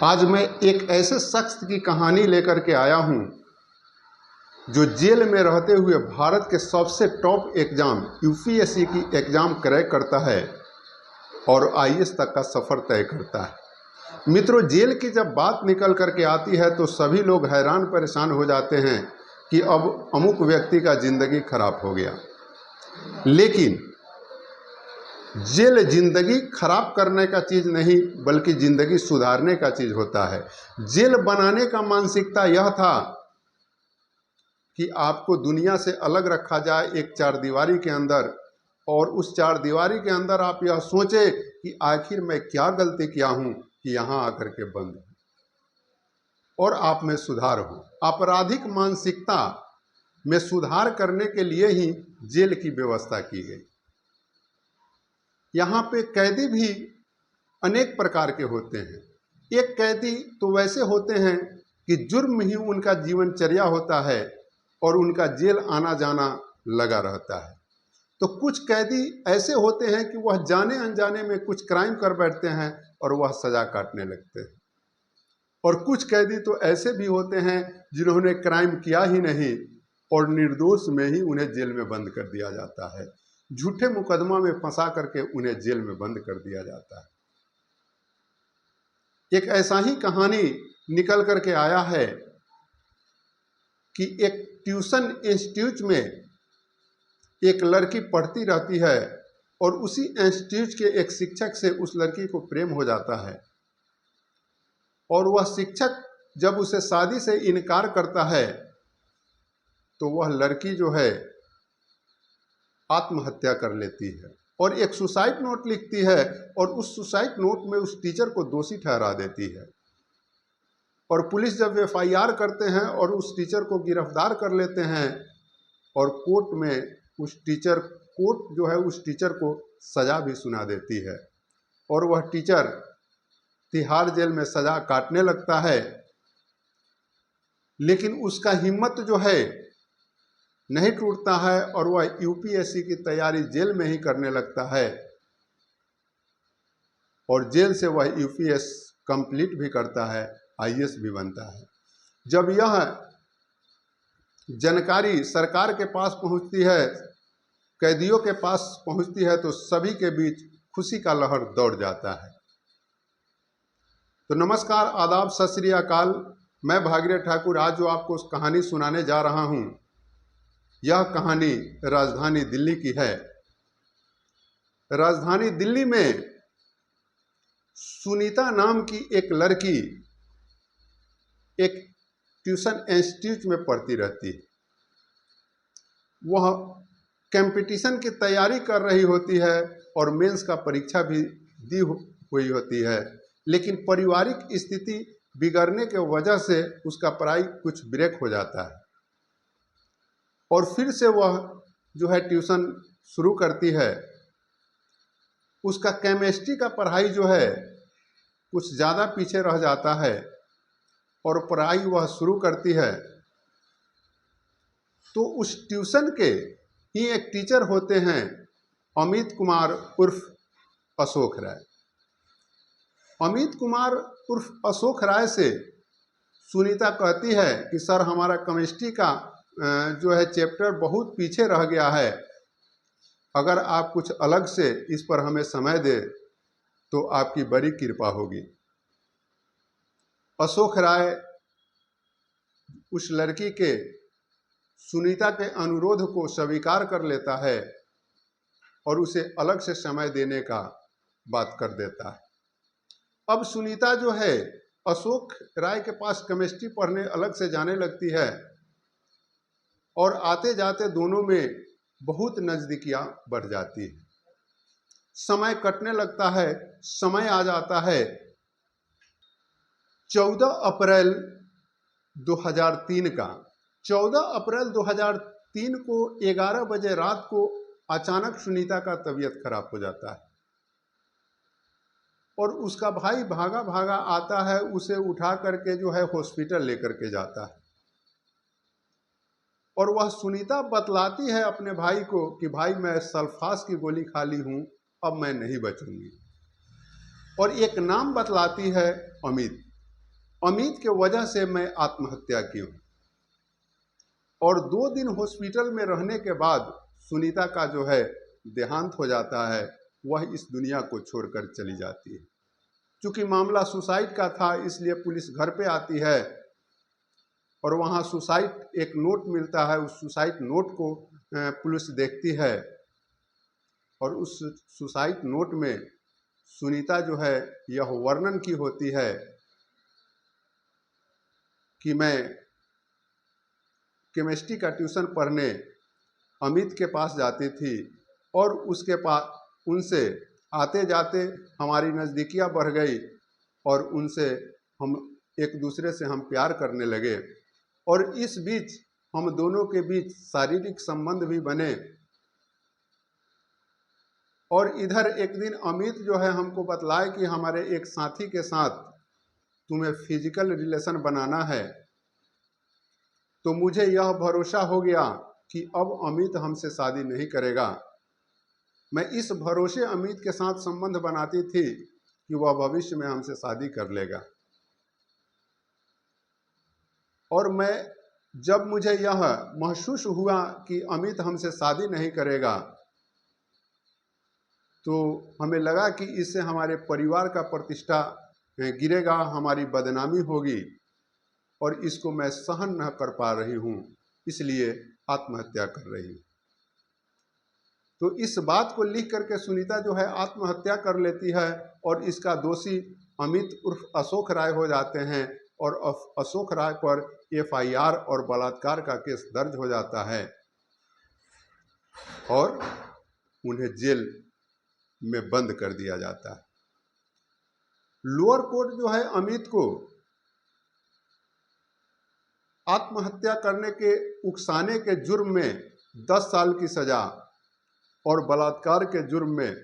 आज मैं एक ऐसे शख्स की कहानी लेकर के आया हूं जो जेल में रहते हुए भारत के सबसे टॉप एग्ज़ाम यूपीएससी की एग्ज़ाम क्रैक करता है और आईएएस तक का सफ़र तय करता है। मित्रों, जेल की जब बात निकल करके आती है तो सभी लोग हैरान परेशान हो जाते हैं कि अब अमुक व्यक्ति का ज़िंदगी खराब हो गया। लेकिन जेल जिंदगी खराब करने का चीज़ नहीं बल्कि ज़िंदगी सुधारने का चीज़ होता है। जेल बनाने का मानसिकता यह था कि आपको दुनिया से अलग रखा जाए एक चारदीवारी के अंदर, और उस चारदीवारी के अंदर आप यह सोचें कि आखिर मैं क्या गलती किया हूँ कि यहाँ आकर के बंद हूँ, और आप में सुधार हो। आपराधिक मानसिकता में सुधार करने के लिए ही जेल की व्यवस्था की गई। यहाँ पे कैदी भी अनेक प्रकार के होते हैं। एक कैदी तो वैसे होते हैं कि जुर्म ही उनका जीवनचर्या होता है और उनका जेल आना जाना लगा रहता है। तो कुछ कैदी ऐसे होते हैं कि वह जाने अनजाने में कुछ क्राइम कर बैठते हैं और वह सज़ा काटने लगते हैं। और कुछ कैदी तो ऐसे भी होते हैं जिन्होंने क्राइम किया ही नहीं और निर्दोष में ही उन्हें जेल में बंद कर दिया जाता है। झूठे मुकदमा में फंसा करके उन्हें जेल में बंद कर दिया जाता है। एक ऐसा ही कहानी निकल करके आया है कि एक ट्यूशन इंस्टीट्यूट में एक लड़की पढ़ती रहती है और उसी इंस्टीट्यूट के एक शिक्षक से उस लड़की को प्रेम हो जाता है, और वह शिक्षक जब उसे शादी से इनकार करता है तो वह लड़की जो है आत्महत्या कर लेती है और एक सुसाइड नोट लिखती है, और उस सुसाइड नोट में उस टीचर को दोषी ठहरा देती है। और पुलिस जब एफआईआर करते हैं और उस टीचर को गिरफ्तार कर लेते हैं, और कोर्ट में कोर्ट जो है उस टीचर को सज़ा भी सुना देती है, और वह टीचर तिहाड़ जेल में सज़ा काटने लगता है। लेकिन उसका हिम्मत जो है नहीं टूटता है और वह यूपीएससी की तैयारी जेल में ही करने लगता है, और जेल से वह यूपीएस कंप्लीट भी करता है, आईएएस भी बनता है। जब यह जानकारी सरकार के पास पहुंचती है, कैदियों के पास पहुंचती है, तो सभी के बीच खुशी का लहर दौड़ जाता है। तो नमस्कार, आदाब, सत श्री अकाल। मैं भागीरथ ठाकुर आज जो आपको कहानी सुनाने जा रहा हूं, यह कहानी राजधानी दिल्ली की है। राजधानी दिल्ली में सुनीता नाम की एक लड़की एक ट्यूशन इंस्टीट्यूट में पढ़ती रहती है। वह कंपटीशन की तैयारी कर रही होती है और मेंस का परीक्षा भी दी हुई होती है, लेकिन पारिवारिक स्थिति बिगड़ने के वजह से उसका पढ़ाई कुछ ब्रेक हो जाता है, और फिर से वह जो है ट्यूशन शुरू करती है। उसका केमिस्ट्री का पढ़ाई जो है कुछ ज़्यादा पीछे रह जाता है और पढ़ाई वह शुरू करती है। तो उस ट्यूशन के ही एक टीचर होते हैं अमित कुमार उर्फ अशोक राय। अमित कुमार उर्फ अशोक राय से सुनीता कहती है कि सर, हमारा केमिस्ट्री का जो है चैप्टर बहुत पीछे रह गया है, अगर आप कुछ अलग से इस पर हमें समय दे तो आपकी बड़ी कृपा होगी। अशोक राय उस लड़की के सुनीता के अनुरोध को स्वीकार कर लेता है और उसे अलग से समय देने का बात कर देता है। अब सुनीता जो है अशोक राय के पास केमिस्ट्री पढ़ने अलग से जाने लगती है, और आते जाते दोनों में बहुत नज़दीकियाँ बढ़ जाती है। समय कटने लगता है। समय आ जाता है 14 अप्रैल 2003 का। 14 अप्रैल 2003 को 11 बजे रात को अचानक सुनीता का तबीयत खराब हो जाता है, और उसका भाई भागा भागा आता है, उसे उठा करके जो है हॉस्पिटल लेकर के जाता है। और वह सुनीता बतलाती है अपने भाई को कि भाई, मैं सल्फास की गोली खा ली हूँ, अब मैं नहीं बचूंगी। और एक नाम बतलाती है अमित। अमित के वजह से मैं आत्महत्या की हूँ। और 2 दिन हॉस्पिटल में रहने के बाद सुनीता का जो है देहांत हो जाता है, वह इस दुनिया को छोड़कर चली जाती है। चूंकि मामला सुसाइड का था, इसलिए पुलिस घर पे आती है और वहाँ सुसाइड एक नोट मिलता है। उस सुसाइड नोट को पुलिस देखती है और उस सुसाइड नोट में सुनीता जो है यह वर्णन की होती है कि मैं केमिस्ट्री का ट्यूशन पढ़ने अमित के पास जाती थी और उसके पास उनसे आते जाते हमारी नज़दीकियाँ बढ़ गई और उनसे हम एक दूसरे से हम प्यार करने लगे और इस बीच हम दोनों के बीच शारीरिक संबंध भी बने। और इधर एक दिन अमित जो है हमको बतलाए कि हमारे एक साथी के साथ तुम्हें फिजिकल रिलेशन बनाना है। तो मुझे यह भरोसा हो गया कि अब अमित हमसे शादी नहीं करेगा। मैं इस भरोसे अमित के साथ संबंध बनाती थी कि वह भविष्य में हमसे शादी कर लेगा। और मैं जब मुझे यह महसूस हुआ कि अमित हमसे शादी नहीं करेगा, तो हमें लगा कि इससे हमारे परिवार का प्रतिष्ठा गिरेगा, हमारी बदनामी होगी और इसको मैं सहन न कर पा रही हूँ, इसलिए आत्महत्या कर रही हूँ। तो इस बात को लिख करके सुनीता जो है आत्महत्या कर लेती है और इसका दोषी अमित उर्फ अशोक राय हो जाते हैं और अशोक राय पर एफआईआर और बलात्कार का केस दर्ज हो जाता है और उन्हें जेल में बंद कर दिया जाता है। लोअर कोर्ट जो है अमित को आत्महत्या करने के उकसाने के जुर्म में 10 साल की सजा और बलात्कार के जुर्म में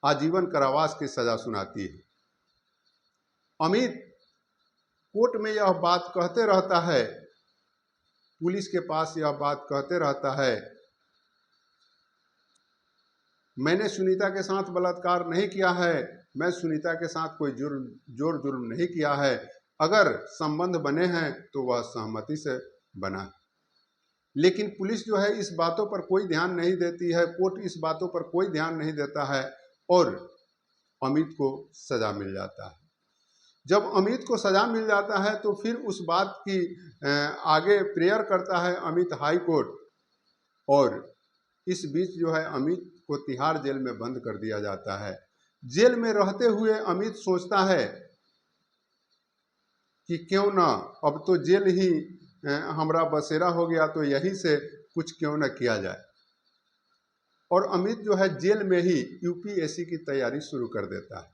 आजीवन कारावास की सजा सुनाती है। अमित कोर्ट में यह बात कहते रहता है, पुलिस के पास यह बात कहते रहता है, मैंने सुनीता के साथ बलात्कार नहीं किया है, मैं सुनीता के साथ कोई जुर्म नहीं किया है। अगर संबंध बने हैं तो वह सहमति से बना है। लेकिन पुलिस जो है इस बातों पर कोई ध्यान नहीं देती है, कोर्ट इस बातों पर कोई ध्यान नहीं देता है और अमित को सजा मिल जाता है। जब अमित को सजा मिल जाता है तो फिर उस बात की आगे प्रेयर करता है अमित हाई कोर्ट, और इस बीच जो है अमित को तिहाड़ जेल में बंद कर दिया जाता है। जेल में रहते हुए अमित सोचता है कि क्यों ना, अब तो जेल ही हमारा बसेरा हो गया, तो यहीं से कुछ क्यों ना किया जाए। और अमित जो है जेल में ही यूपीएससी की तैयारी शुरू कर देता है।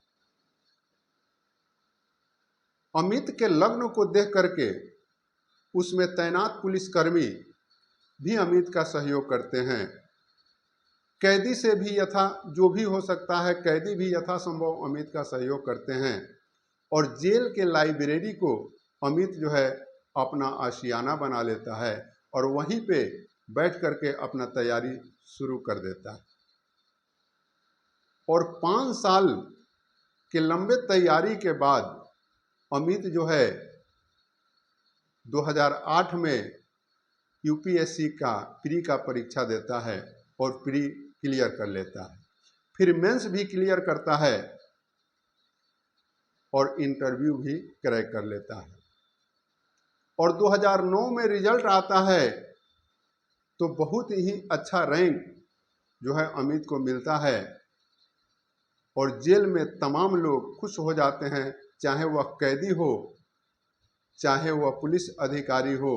अमित के लग्न को देख करके उसमें तैनात पुलिसकर्मी भी अमित का सहयोग करते हैं। कैदी से भी जो भी हो सकता है, कैदी भी यथासंभव अमित का सहयोग करते हैं और जेल के लाइब्रेरी को अमित जो है अपना आशियाना बना लेता है और वहीं पे बैठ करके अपना तैयारी शुरू कर देता है। और 5 साल के लंबे तैयारी के बाद अमित जो है 2008 में यूपीएससी का प्री का परीक्षा देता है और प्री क्लियर कर लेता है। फिर मेंस भी क्लियर करता है और इंटरव्यू भी क्रैक कर लेता है। और 2009 में रिजल्ट आता है तो बहुत ही अच्छा रैंक जो है अमित को मिलता है और जेल में तमाम लोग खुश हो जाते हैं, चाहे वह कैदी हो, चाहे वह पुलिस अधिकारी हो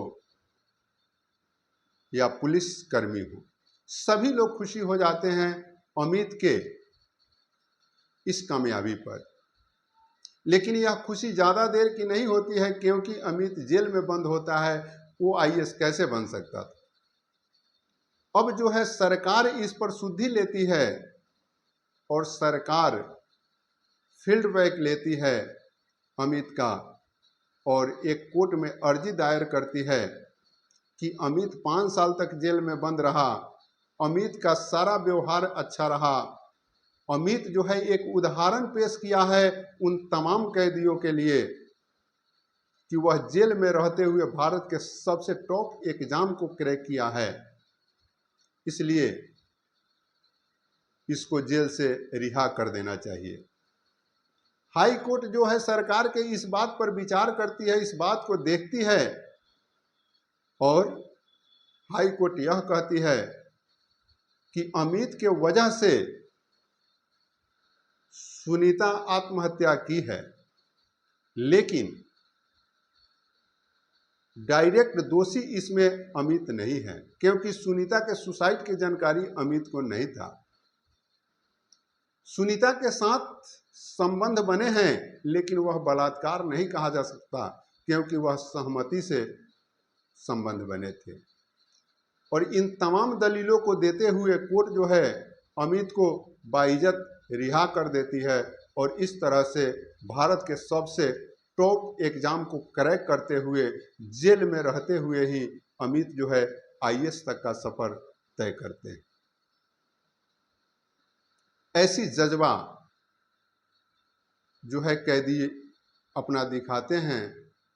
या पुलिस कर्मी हो, सभी लोग खुशी हो जाते हैं अमित के इस कामयाबी पर। लेकिन यह खुशी ज़्यादा देर की नहीं होती है, क्योंकि अमित जेल में बंद होता है। वो आईएएस कैसे बन सकता था? अब जो है सरकार इस पर सुधि लेती है और सरकार फील्ड बैक लेती है अमित का और एक कोर्ट में अर्जी दायर करती है कि अमित 5 साल तक जेल में बंद रहा, अमित का सारा व्यवहार अच्छा रहा, अमित जो है एक उदाहरण पेश किया है उन तमाम कैदियों के लिए कि वह जेल में रहते हुए भारत के सबसे टॉप एग्जाम को क्रैक किया है, इसलिए इसको जेल से रिहा कर देना चाहिए। हाई कोर्ट जो है सरकार के इस बात पर विचार करती है, इस बात को देखती है और हाई कोर्ट यह कहती है कि अमित के वजह से सुनीता आत्महत्या की है, लेकिन डायरेक्ट दोषी इसमें अमित नहीं है, क्योंकि सुनीता के सुसाइड की जानकारी अमित को नहीं था। सुनीता के साथ संबंध बने हैं, लेकिन वह बलात्कार नहीं कहा जा सकता, क्योंकि वह सहमति से संबंध बने थे। और इन तमाम दलीलों को देते हुए कोर्ट जो है अमित को बाइज्जत रिहा कर देती है और इस तरह से भारत के सबसे टॉप एग्जाम को क्रैक करते हुए जेल में रहते हुए ही अमित जो है आईएएस तक का सफर तय करते हैं। ऐसी जज्बा जो है कैदी अपना दिखाते हैं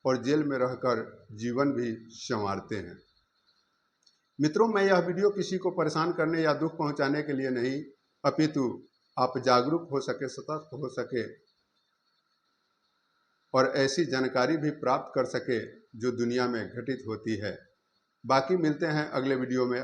और जेल में रहकर जीवन भी संवारते हैं। मित्रों, मैं यह वीडियो किसी को परेशान करने या दुख पहुंचाने के लिए नहीं, अपितु आप जागरूक हो सके, सतर्क हो सके और ऐसी जानकारी भी प्राप्त कर सके जो दुनिया में घटित होती है। बाकी मिलते हैं अगले वीडियो में।